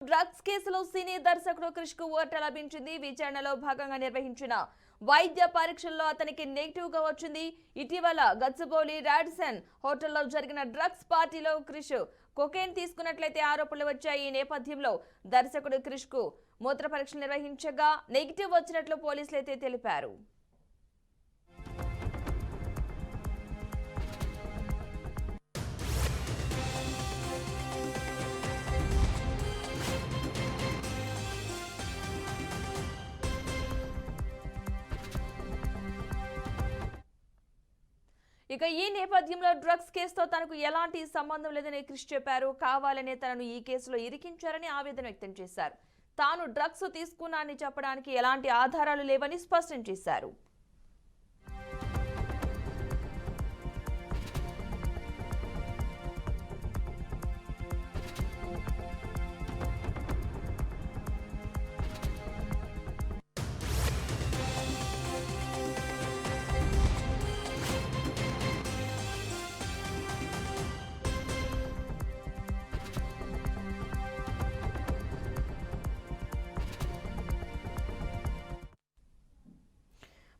Drugs కేసులో సినీ దర్శకుడు క్రిష్ కు ఓట లభించింది. విచారణలో భాగంగా నిర్వహించిన వైద్య పరీక్షల్లో అతనికి నెగిటివ్ గా వచ్చింది. ఇటీవల గచ్చిబౌలి రాడిసన్ హోటల్లో జరిగిన డ్రగ్స్ పార్టీలో క్రిష్ కొకైన్ తీసుకున్నట్లయితే ఆరోపణలు వచ్చాయి. ఈ నేపథ్యంలో దర్శకుడు క్రిష్ కు మూత్ర పరీక్షలు నిర్వహించగా నెగిటివ్ వచ్చినట్లు పోలీసులు అయితే తెలిపారు. ఇక ఈ నేపథ్యంలో డ్రగ్స్ కేసుతో తనకు ఎలాంటి సంబంధం లేదని క్రిష్ చెప్పారు. కావాలనే తనను ఈ కేసులో ఇరికించారని ఆవేదన వ్యక్తం చేశారు. తాను డ్రగ్స్ తీసుకున్నానని చెప్పడానికి ఎలాంటి ఆధారాలు లేవని స్పష్టం చేశారు.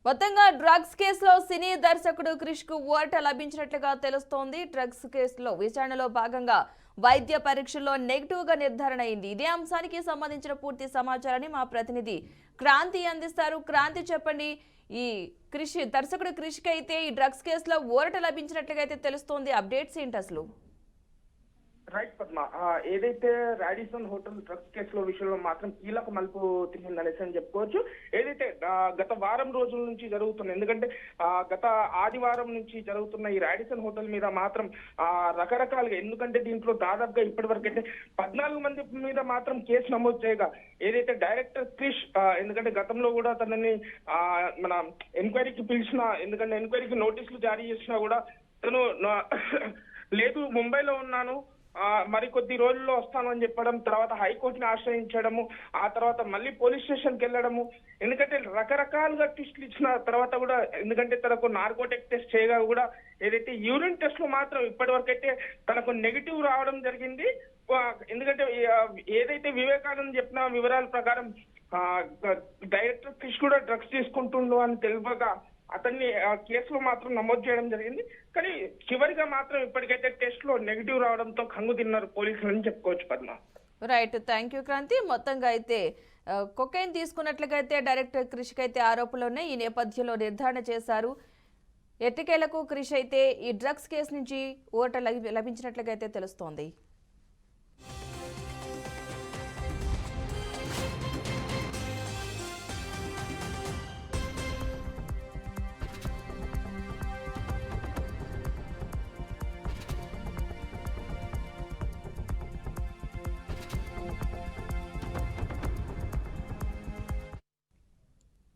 మొత్తంగా డ్రగ్స్ కేసులో సినీ దర్శకుడు క్రిష్ కు ఓట లభించినట్లుగా తెలుస్తోంది. డ్రగ్స్ కేసులో విచారణలో భాగంగా వైద్య పరీక్షల్లో నెగిటివ్ గా నిర్ధారణ అయింది. ఇదే అంశానికి సంబంధించిన పూర్తి సమాచారాన్ని మా ప్రతినిధి క్రాంతి అందిస్తారు. క్రాంతి, చెప్పండి, ఈ దర్శకుడు క్రిష్ కి అయితే ఈ డ్రగ్స్ కేసులో ఓట లభించినట్లుగా అయితే తెలుస్తోంది. అప్డేట్స్ ఏంటి అసలు? రైట్ పద్మ, ఏదైతే రాడిసన్ హోటల్ డ్రగ్స్ కేసులో విషయంలో మాత్రం కీలక మలుపు తిరిగిందనేసి అని చెప్పుకోవచ్చు. ఏదైతే గత వారం రోజుల నుంచి జరుగుతున్న, ఎందుకంటే గత ఆదివారం నుంచి జరుగుతున్న ఈ రాడిసన్ హోటల్ మీద మాత్రం రకరకాలుగా, ఎందుకంటే దీంట్లో దాదాపుగా ఇప్పటి వరకు అయితే 14 మంది మీద మాత్రం కేసు నమోదు చేయగా, ఏదైతే డైరెక్టర్ క్రిష్, ఎందుకంటే గతంలో కూడా తనని మన ఎంక్వైరీకి పిలిచిన, ఎందుకంటే ఎంక్వైరీకి నోటీసులు జారీ చేసినా కూడా తను లేదు ముంబైలో ఉన్నాను, మరికొద్ది రోజుల్లో వస్తాను అని చెప్పడం, తర్వాత హైకోర్టుని ఆశ్రయించడము, ఆ తర్వాత మళ్ళీ పోలీస్ స్టేషన్కి వెళ్ళడము, ఎందుకంటే రకరకాలుగా టెస్టులు ఇచ్చిన తర్వాత కూడా, ఎందుకంటే తనకు నార్కోటిక్ టెస్ట్ చేయగా కూడా ఏదైతే యూరిన్ టెస్ట్ లో మాత్రం ఇప్పటి వరకు అయితే తనకు నెగిటివ్ రావడం జరిగింది. ఎందుకంటే ఏదైతే వివేకానంద్ చెప్పిన వివరాల ప్రకారం డైరెక్టర్ క్రిష్ కూడా డ్రగ్స్ తీసుకుంటుండు అని తెలియగా అతన్ని కేసులో మాత్రం నమోదు చేయడం జరిగింది. కానీ చివరిగా మాత్రం ఇప్పటికైతే టెస్ట్ లో నెగిటివ్ రావడంతో కంగు తిన్నారు పోలీసులు అని చెప్పుకోవచ్చు Padma. Right, thank you Kranti. మొత్తంగా అయితే కొకైన్ తీసుకున్నట్లుగా అయితే డైరెక్టర్ క్రిష్ కి అయితే ఆరోపణలు ఉన్నాయి. ఈ నేపథ్యంలో నిర్ధారణ చేశారు. ఎట్టకేలకు క్రిష్ అయితే ఈ డ్రగ్స్ కేసు నుంచి ఓట లభించినట్లుగా అయితే తెలుస్తోంది.